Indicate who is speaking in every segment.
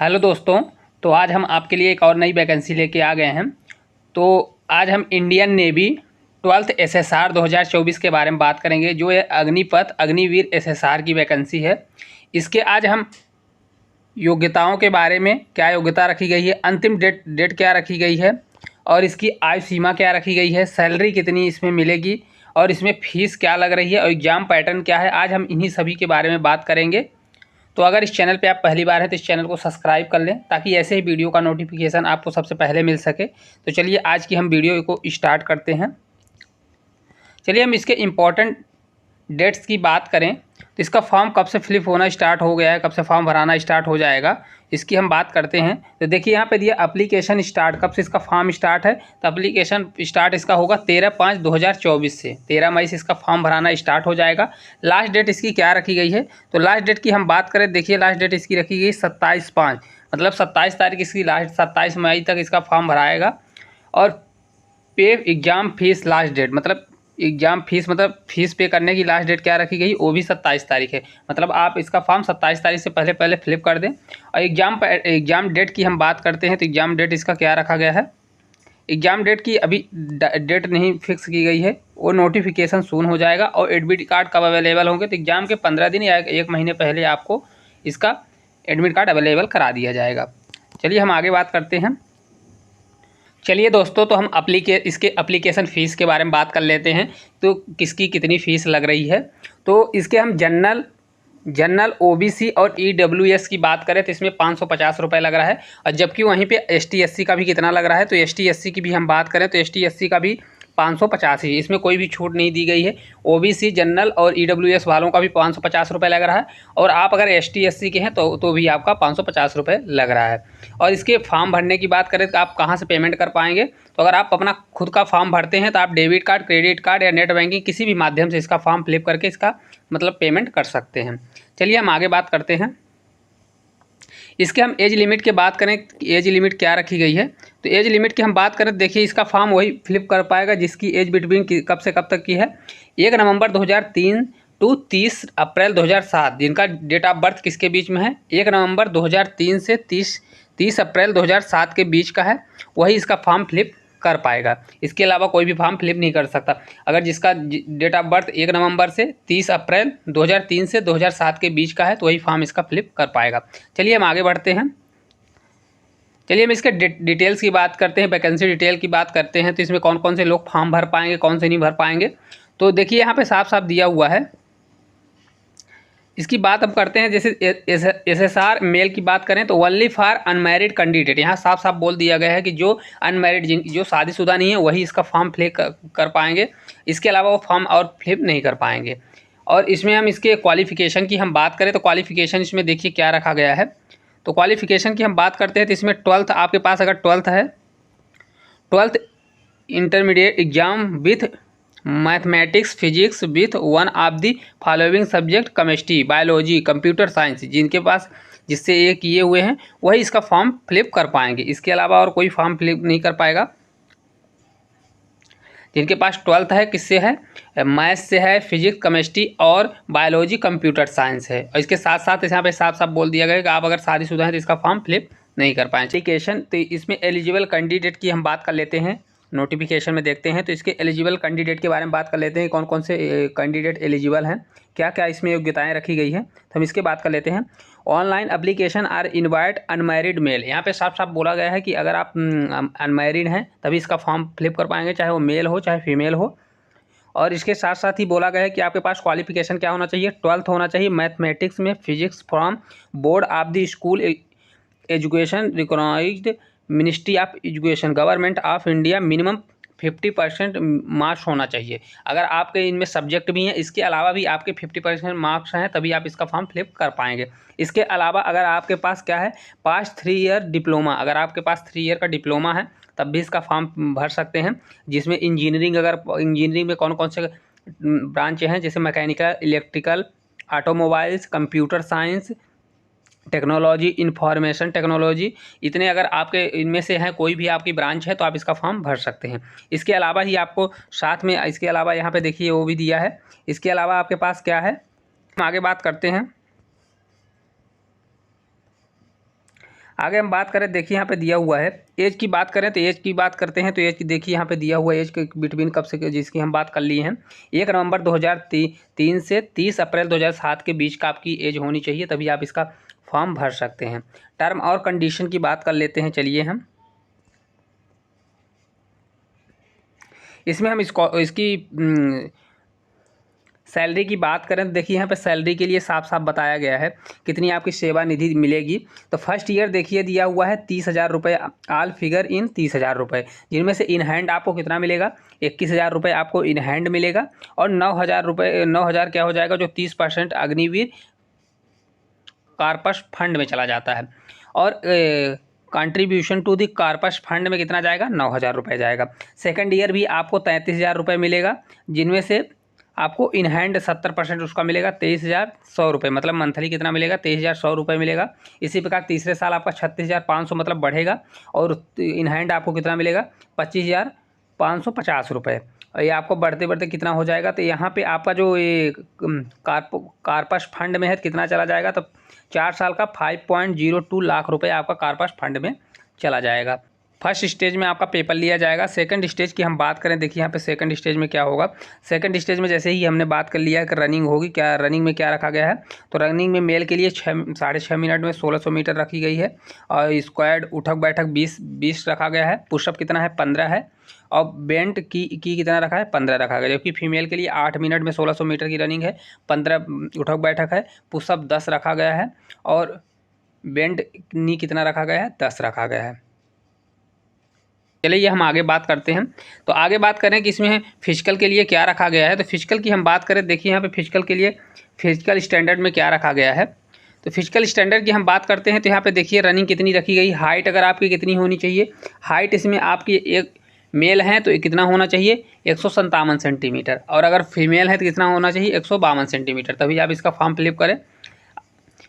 Speaker 1: Hello दोस्तों। तो आज हम आपके लिए एक और नई वैकेंसी लेके आ गए हैं। तो आज हम इंडियन नेवी 12th SSR 2024 के बारे में बात करेंगे, जो है अग्निपथ अग्निवीर SSR की वैकेंसी है। इसके आज हम योग्यताओं के बारे में, क्या योग्यता रखी गई है, अंतिम डेट क्या रखी गई है, और इसकी आयु सीमा क्या रखी गई है, सैलरी कितनी इसमें मिलेगी, और इसमें फ़ीस क्या लग रही है, और एग्ज़ाम पैटर्न क्या है, आज हम इन्हीं सभी के बारे में बात करेंगे। तो अगर इस चैनल पे आप पहली बार हैं तो इस चैनल को सब्सक्राइब कर लें, ताकि ऐसे ही वीडियो का नोटिफिकेशन आपको सबसे पहले मिल सके। तो चलिए आज की हम वीडियो को स्टार्ट करते हैं। चलिए हम इसके इम्पोर्टेंट डेट्स की बात करें तो इसका फॉर्म कब से फिलअप होना स्टार्ट हो गया है, कब से फॉर्म भराना स्टार्ट हो जाएगा, इसकी हम बात करते हैं। तो देखिए यहाँ पे दिया एप्लीकेशन स्टार्ट, कब से इसका फॉर्म स्टार्ट है। तो एप्लीकेशन स्टार्ट इसका होगा 13/5/2024 से 13 मई से इसका फॉर्म भराना स्टार्ट हो जाएगा। लास्ट डेट इसकी क्या रखी गई है, तो लास्ट डेट की हम बात करें, देखिए लास्ट डेट इसकी रखी गई 27/5, मतलब 27 तारीख इसकी लास्ट, 27 मई तक इसका फॉर्म भराएगा। और पे एग्ज़ाम फीस लास्ट डेट, मतलब एग्ज़ाम फीस, मतलब फीस पे करने की लास्ट डेट क्या रखी गई, वो भी 27 तारीख है। मतलब आप इसका फॉर्म 27 तारीख से पहले फिलअप कर दें। और एग्ज़ाम डेट की हम बात करते हैं तो एग्ज़ाम डेट इसका क्या रखा गया है। एग्ज़ाम डेट की अभी डेट नहीं फिक्स की गई है, वो नोटिफिकेशन सून हो जाएगा। और एडमिट कार्ड कब अवेलेबल होंगे, तो एग्ज़ाम के 15 दिन या 1 महीने पहले आपको इसका एडमिट कार्ड अवेलेबल करा दिया जाएगा। चलिए हम आगे बात करते हैं। चलिए दोस्तों, तो हम इसके एप्लीकेशन फ़ीस के बारे में बात कर लेते हैं। तो किसकी कितनी फ़ीस लग रही है, तो इसके हम जनरल OBC और EWS की बात करें तो इसमें 550 रुपये लग रहा है। और जबकि वहीं पे ST SC का भी कितना लग रहा है, तो ST SC की भी हम बात करें तो ST SC का भी 550 ही, इसमें कोई भी छूट नहीं दी गई है। OBC जनरल और EWS वालों का भी 550 रुपये लग रहा है। और आप अगर ST SC के हैं तो भी आपका 550 रुपये लग रहा है। और इसके फॉर्म भरने की बात करें तो आप कहाँ से पेमेंट कर पाएंगे, तो अगर आप अपना खुद का फॉर्म भरते हैं तो आप डेबिट कार्ड, क्रेडिट कार्ड या नेट बैंकिंग किसी भी माध्यम से इसका फॉर्म फिलअप करके इसका मतलब पेमेंट कर सकते हैं। चलिए हम आगे बात करते हैं। इसके हम एज लिमिट की बात करें, एज लिमिट क्या रखी गई है, तो एज लिमिट की हम बात करें, देखिए इसका फॉर्म वही फिलअप कर पाएगा जिसकी एज बिटवीन कब से कब तक की है, 1 नवंबर 2003 टू 30 अप्रैल 2007, जिनका डेट ऑफ बर्थ किसके बीच में है, 1 नवंबर 2003 से 30 अप्रैल 2007 के बीच का है, वही इसका फॉर्म फिलअप कर पाएगा। इसके अलावा कोई भी फॉर्म फिलअप नहीं कर सकता। अगर जिसका डेट ऑफ बर्थ 1 नवंबर से 30 अप्रैल 2003 से 2007 के बीच का है तो वही फॉर्म इसका फिलअप कर पाएगा। चलिए हम आगे बढ़ते हैं। चलिए हम इसके डिटेल्स की बात करते हैं, वैकेंसी डिटेल की बात करते हैं। तो इसमें कौन कौन से लोग फॉर्म भर पाएंगे, कौन से नहीं भर पाएंगे, तो देखिए यहाँ पे साफ साफ दिया हुआ है। इसकी बात अब करते हैं। जैसे SSR मेल की बात करें तो ओनली फॉर अनमैरिड कैंडिडेट, यहाँ साफ साफ बोल दिया गया है कि जो अनमैरिड, जो शादीशुदा नहीं है वही इसका फॉर्म फिल कर पाएंगे। इसके अलावा वो फॉर्म और फिल नहीं कर पाएंगे। और इसमें हम इसके क्वालिफ़िकेशन की हम बात करें तो क्वालिफ़िकेशन इसमें देखिए क्या रखा गया है। तो क्वालिफ़िकेशन की हम बात करते हैं तो इसमें 12th आपके पास, अगर 12th है, 12th intermediate exam with mathematics physics with one of the following subject chemistry, biology, computer science, जिनके पास जिससे ये किए हुए हैं वही इसका फॉर्म फिलअप कर पाएंगे। इसके अलावा और कोई फॉर्म फिलअप नहीं कर पाएगा। जिनके पास 12th है, किससे है, मैथ्स से है, फिजिक्स, केमिस्ट्री और बायोलॉजी, कंप्यूटर साइंस है। और इसके साथ साथ यहाँ पे साफ साफ बोल दिया गया कि आप अगर शादीशुदा हैं तो इसका फॉर्म फिलअप नहीं कर पाएंगे। एप्लीकेशन, तो इसमें एलिजिबल कैंडिडेट की हम बात कर लेते हैं। नोटिफिकेशन में देखते हैं तो इसके एलिजिबल कैंडिडेट के बारे में बात कर लेते हैं, कौन कौन से कैंडिडेट एलिजिबल हैं, क्या क्या इसमें योग्यताएं रखी गई हैं, तो हम इसके बात कर लेते हैं। Online application are invite unmarried male, यहाँ पे साफ साफ बोला गया है कि अगर आप अनमैरिड हैं तभी इसका फॉर्म फिलअप कर पाएंगे, चाहे वो मेल हो चाहे फीमेल हो। और इसके साथ साथ ही बोला गया है कि आपके पास क्वालिफिकेशन क्या होना चाहिए, 12th होना चाहिए मैथमेटिक्स में, physics from board of the school education recognised ministry of education government of India, minimum 50% marks होना चाहिए। अगर आपके इनमें सब्जेक्ट भी हैं, इसके अलावा भी आपके 50% मार्क्स हैं तभी आप इसका फॉर्म फिलअप कर पाएंगे। इसके अलावा अगर आपके पास क्या है, पास 3 ईयर डिप्लोमा, अगर आपके पास 3 ईयर का डिप्लोमा है तब भी इसका फॉर्म भर सकते हैं। जिसमें इंजीनियरिंग, अगर इंजीनियरिंग में कौन कौन से ब्रांच हैं, जैसे mechanical, electrical, automobiles, computer science, technology, information technology, इतने अगर आपके इनमें से हैं, कोई भी आपकी ब्रांच है तो आप इसका फॉर्म भर सकते हैं। इसके अलावा ही आपको साथ में, इसके अलावा यहाँ पे देखिए वो भी दिया है। इसके अलावा आपके पास क्या है, हम आगे बात करते हैं। आगे हम बात करें, देखिए यहाँ पे दिया हुआ है एज की बात करें तो एज की बात करते हैं तो एज की देखिए यहाँ पे दिया हुआ है एज के बिटवीन कब से, जिसकी हम बात कर लिए हैं 1 नवंबर 2003 से 30 अप्रैल 2007 के बीच का आपकी एज होनी चाहिए, तभी आप इसका फॉर्म भर सकते हैं। टर्म और कंडीशन की बात कर लेते हैं, चलिए हम इसमें हम इसकी सैलरी की बात करें तो देखिए यहाँ पे सैलरी के लिए साफ साफ बताया गया है कितनी आपकी सेवा निधि मिलेगी। तो फर्स्ट ईयर देखिए दिया हुआ है 30,000 रुपये, ऑल फिगर इन 30,000 रुपये, जिनमें से इन हैंड आपको कितना मिलेगा, 21,000 रुपये आपको इन हैंड मिलेगा। और 9,000 रुपये, 9,000 क्या हो जाएगा, जो 30% अग्निवीर कार्पस फंड में चला जाता है। और contribution to the corpus fund में कितना जाएगा, 9,000 रुपये जाएगा। सेकंड ईयर भी आपको 33,000 रुपये मिलेगा, जिनमें से आपको इन हैंड 70% उसका मिलेगा 23,100 रुपये, मतलब मंथली कितना मिलेगा, 23,100 रुपये मिलेगा। इसी प्रकार तीसरे साल आपका 36,500 मतलब बढ़ेगा, और इन हैंड आपको कितना मिलेगा, 25,550 रुपये। और ये आपको बढ़ते बढ़ते कितना हो जाएगा, तो यहाँ पे आपका जो ये कार्पस फंड में है कितना चला जाएगा, तो 4 साल का 5.02 लाख रुपये आपका कार्पस फंड में चला जाएगा। फर्स्ट स्टेज में आपका पेपर लिया जाएगा। सेकंड स्टेज की हम बात करें, देखिए यहाँ पे सेकंड स्टेज में क्या होगा। सेकंड स्टेज में जैसे ही हमने बात कर लिया कि रनिंग होगी, क्या रनिंग में क्या रखा गया है, तो रनिंग में मेल के लिए 6.5 मिनट में 1600 मीटर रखी गई है। और स्क्वाड उठक बैठक 20 रखा गया है। पुशअप कितना है, 15 है। और बेंट की कितना रखा है, 15 रखा गया, जबकि फीमेल के लिए 8 मिनट में 1600 मीटर की रनिंग है, 15 उठक बैठक है, पुशअप 10 रखा गया है, और बेंट नी कितना रखा गया है, 10 रखा गया है। चलिए हम आगे बात करते हैं। तो आगे बात करें कि इसमें फिजिकल के लिए क्या रखा गया है। तो फिजिकल की हम बात करें, देखिए यहाँ पे फिजिकल के लिए फिजिकल स्टैंडर्ड में क्या रखा गया है। तो फिजिकल स्टैंडर्ड की हम बात करते हैं तो यहाँ पे देखिए रनिंग कितनी रखी गई, हाइट अगर आपकी कितनी होनी चाहिए, हाइट इसमें आपकी एक मेल है तो कितना होना चाहिए, 157 सेंटीमीटर, और अगर फीमेल है तो कितना होना चाहिए, 152 सेंटीमीटर, तभी आप इसका फॉर्म फिलअप करें।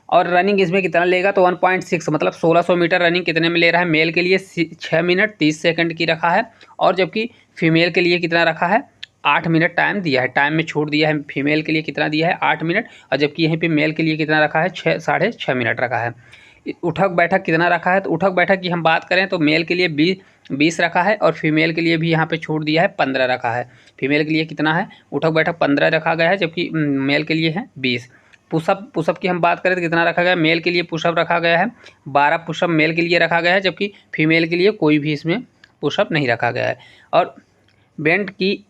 Speaker 1: और रनिंग इसमें कितना लेगा, तो 1.6 मतलब 1600 मीटर रनिंग कितने में ले रहा है, मेल के लिए 6 मिनट 30 सेकंड की रखा है, और जबकि फीमेल के लिए कितना रखा है, 8 मिनट टाइम दिया है, टाइम में छूट दिया है। फीमेल के लिए कितना दिया है, 8 मिनट, और जबकि यहीं पे मेल के लिए कितना रखा है, 6.5 मिनट रखा है। उठक बैठक कितना रखा है, तो उठक बैठक की हम बात करें तो मेल के लिए 20 रखा है, और फीमेल के लिए भी यहाँ पे छूट दिया है, 15 रखा है। फीमेल के लिए कितना है, उठक बैठक 15 रखा गया है, जबकि मेल के लिए है 20। पुशअप की हम बात करें तो कितना रखा गया है, मेल के लिए पुशअप रखा गया है 12 पुशअप मेल के लिए रखा गया है, जबकि फीमेल के लिए कोई भी इसमें पुशअप नहीं रखा गया है। और बेंट की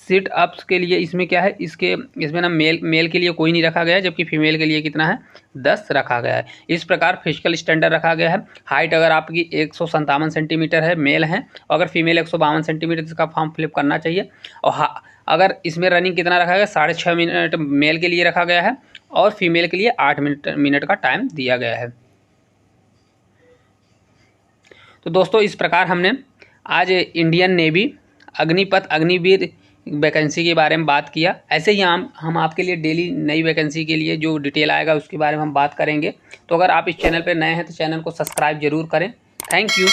Speaker 1: सिट अप्स के लिए इसमें क्या है, इसमें ना मेल के लिए कोई नहीं रखा गया है, जबकि फीमेल के लिए कितना है, 10 रखा गया है। इस प्रकार फिजिकल स्टैंडर्ड रखा गया है। हाइट अगर आपकी 157 सेंटीमीटर है, मेल है, और अगर फीमेल 152 सेंटीमीटर, इसका फॉर्म फिलअप करना चाहिए। और अगर इसमें रनिंग कितना रखा गया, 6.5 मिनट मेल के लिए रखा गया है, और फीमेल के लिए 8 मिनट का टाइम दिया गया है। तो दोस्तों इस प्रकार हमने आज Indian navy Agnipath Agniveer vacancy के बारे में बात किया। ऐसे ही हम आपके लिए डेली नई वैकेंसी के लिए जो डिटेल आएगा उसके बारे में हम बात करेंगे। तो अगर आप इस चैनल पर नए हैं तो चैनल को सब्सक्राइब जरूर करें। Thank you.